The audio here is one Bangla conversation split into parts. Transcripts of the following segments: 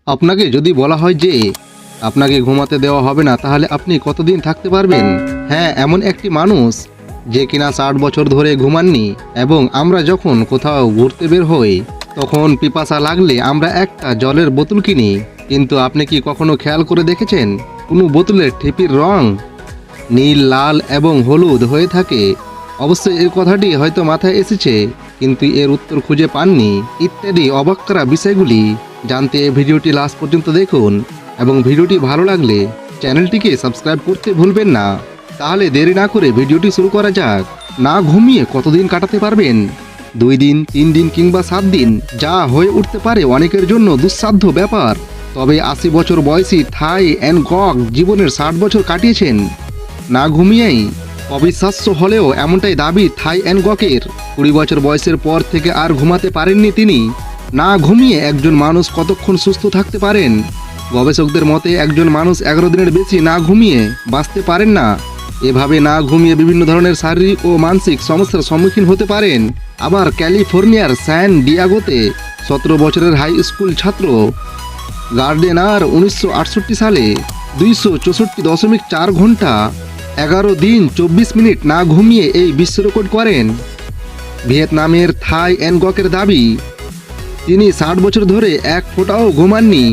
আপনাকে যদি বলা হয় যে আপনাকে ঘুমাতে দেওয়া হবে না, তাহলে আপনি কতদিন থাকতে পারবেন? হ্যাঁ, এমন একটি মানুষ যে কিনা 60 বছর ধরে ঘুমাননি। এবং আমরা যখন কোথাও ঘুরতে বের হই তখন পিপাসা লাগলে আমরা একটা জলের বোতল কিনি, কিন্তু আপনি কি কখনো খেয়াল করে দেখেছেন কোনো বোতলের ঠিপির রং নীল, লাল এবং হলুদ হয়ে থাকে? অবশ্যই এর কথাটি হয়তো মাথায় এসেছে, কিন্তু এর উত্তর খুঁজে পাননি। ইত্যাদি অবাক করা বিষয়গুলি জানতে এই ভিডিওটি লাস্ট পর্যন্ত দেখুন, এবং ভিডিওটি ভালো লাগলে চ্যানেলটিকে সাবস্ক্রাইব করতে ভুলবেন না। তাহলে দেরি না করে ভিডিওটি শুরু করা যাক। না ঘুমিয়ে কতদিন কাটাতে পারবেন? 2 দিন, 3 দিন কিংবা 7 দিন, যা হয়ে উঠতে পারে অনেকের জন্য দুঃসাধ্য ব্যাপার। তবে 80 বছর বয়সী থাই অ্যান গক জীবনের 60 বছর কাটিয়েছেন না ঘুমিয়েই। অবিশ্বাস্য হলেও এমনটাই দাবি থাই অ্যান গকের। 20 বছর বয়সের পর থেকে আর ঘুমাতে পারেননি তিনি। না ঘুমিয়ে একজন মানুষ কতক্ষণ সুস্থ থাকতে পারেন? গবেষকদের মতে একজন মানুষ 11 দিনের বেশি না ঘুমিয়ে বাঁচতে পারেন না। এভাবে না ঘুমিয়ে বিভিন্ন ধরনের শারীরিক ও মানসিক সমস্যার সম্মুখীন হতে পারেন। আবার ক্যালিফোর্নিয়ার স্যান ডিয়াগোতে 17 বছরের হাই স্কুল ছাত্র গার্ডেনার 1968 সালে 264.4 ঘন্টা 11 দিন 24 মিনিট না ঘুমিয়ে এই বিশ্ব রেকর্ড করেন। ভিয়েতনামের থাই অ্যান গকের দাবি, তিনি 60 বছর ধরে এক ফোঁটাও ঘুমাননি।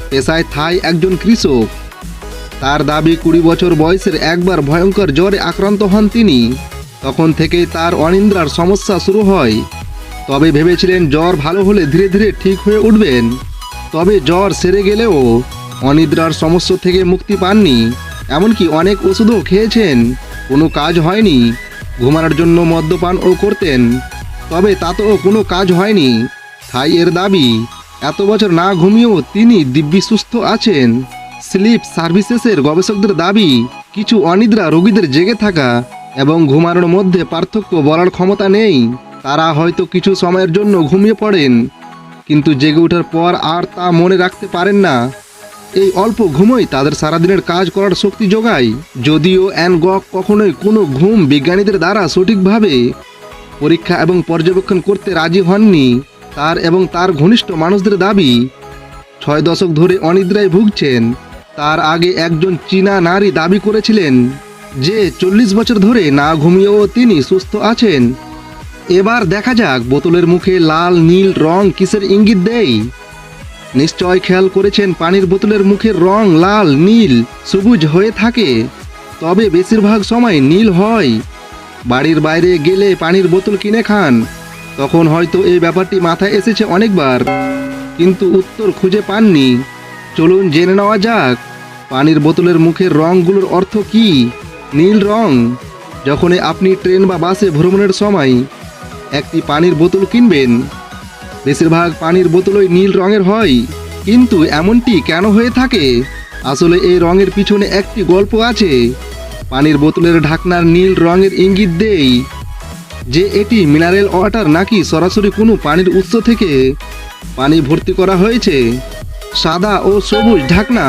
পেশায় থাই একজন কৃষক। তার দাবি 20 বছর বয়সের একবার ভয়ঙ্কর জ্বরে আক্রান্ত হন তিনি। তখন থেকেই তার অনিদ্রার সমস্যা শুরু হয়। তবে ভেবেছিলেন জ্বর ভালো হলে ধীরে ধীরে ঠিক হয়ে উঠবেন। তবে জ্বর সেরে গেলেও অনিদ্রার সমস্যা থেকে মুক্তি পাননি। এমনকি অনেক ওষুধও খেয়েছেন, কোনো কাজ হয়নি। ঘুমানোর জন্য মদ্যপানও করতেন, তবে তাতেও কোনো কাজ হয়নি। থাই এর দাবি, এত বছর না ঘুমিয়েও তিনি দিব্যি সুস্থ আছেন। স্লিপ সার্ভিসেসের গবেষকদের দাবি, কিছু অনিদ্রা রোগীদের জেগে থাকা এবং ঘুমানোর মধ্যে পার্থক্য বলার ক্ষমতা নেই। তারা হয়তো কিছু সময়ের জন্য ঘুমিয়ে পড়েন, কিন্তু জেগে ওঠার পর আর তা মনে রাখতে পারেন না। এই অল্প ঘুমই তাদের সারাদিনের কাজ করার শক্তি যোগায়। যদিও অ্যান গক কখনোই কোনো ঘুম বিজ্ঞানীদের দ্বারা সঠিকভাবে পরীক্ষা এবং পর্যবেক্ষণ করতে রাজি হননি, তার এবং তার ঘনিষ্ঠ মানুষদের দাবি 6 দশক ধরে অনিদ্রায় ভুগছেন। তার আগে একজন চীনা নারী দাবি করেছিলেন যে 40 বছর ধরে না ঘুমিয়েও তিনি সুস্থ আছেন। এবার দেখা যাক বোতলের মুখে লাল নীল রং কিসের ইঙ্গিত দেয়। নিশ্চয় খেয়াল করেছেন পানির বোতলের মুখের রং লাল, নীল, সবুজ হয়ে থাকে, তবে বেশিরভাগ সময় নীল হয়। বাড়ির বাইরে গেলে পানির বোতল কিনে খান, তখন হয়তো এই ব্যাপারটি মাথায় এসেছে অনেকবার, কিন্তু উত্তর খুঁজে পাননি। চলুন জেনে নেওয়া যাক পানির বোতলের মুখের রঙগুলোর অর্থ কী। নীল রং, যখনই আপনি ট্রেন বা বাসে ভ্রমণের সময় একটি পানির বোতল কিনবেন, বেশিরভাগ পানির বোতলই নীল রঙের হয়। কিন্তু এমনটি কেন হয়ে থাকে? আসলে এই রঙের পিছনে একটি গল্প আছে। পানির বোতলের ঢাকনার নীল রঙের ইঙ্গিত দেয় যে এটি মিনারেল ওয়াটার নাকি সরাসরি কোনো পানির উৎস থেকে পানি ভর্তি করা হয়েছে। সাদা ও সবুজ ঢাকনা,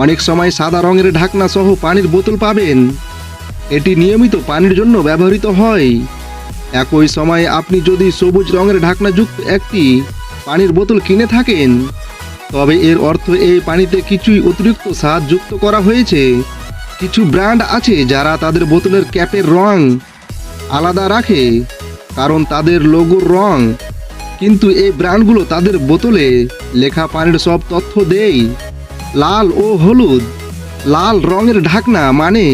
অনেক সময় সাদা রঙের ঢাকনা সহ পানির বোতল পাবেন। এটি নিয়মিত পানির জন্য ব্যবহৃত হয়। একই সময়ে আপনি যদি সবুজ রঙের ঢাকনাযুক্ত একটি পানির বোতল কিনে থাকেন, তবে এর অর্থ এই পানিতে কিছুই অতিরিক্ত স্বাদ যুক্ত করা হয়েছে। কিছু ব্র্যান্ড আছে যারা তাদের বোতলের ক্যাপের রং আলাদা রাখে, কারণ তাদের লোগোর রং, কিন্তু এই ব্র্যান্ডগুলো তাদের বোতলে লেখা পানির সব তথ্য দেয়। লাল ও হলুদ। লাল রঙের ঢাকনা মানে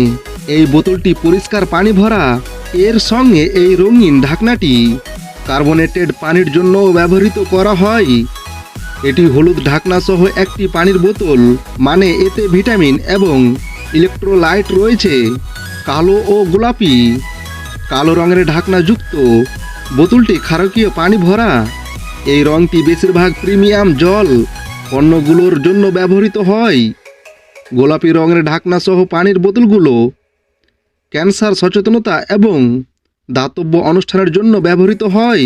এই বোতলটি পরিষ্কার পানি ভরা। এর সঙ্গে এই রঙিন ঢাকনাটি কার্বনেটেড পানির জন্য ব্যবহৃত করা হয়। এটি হলুদ ঢাকনা সহ একটি পানির বোতল, মানে এতে ভিটামিন এবং ইলেকট্রোলাইট রয়েছে। কালো ও গোলাপি। কালো রঙের ঢাকনাযুক্ত বোতলটি ক্ষারকীয় পানি ভরা। এই রঙটি বেশিরভাগ প্রিমিয়াম জল পণ্যগুলোর জন্য ব্যবহৃত হয়। গোলাপি রঙের ঢাকনা সহ পানির বোতলগুলো ক্যান্সার সচেতনতা এবং দাতব্য অনুষ্ঠানের জন্য ব্যবহৃত হয়।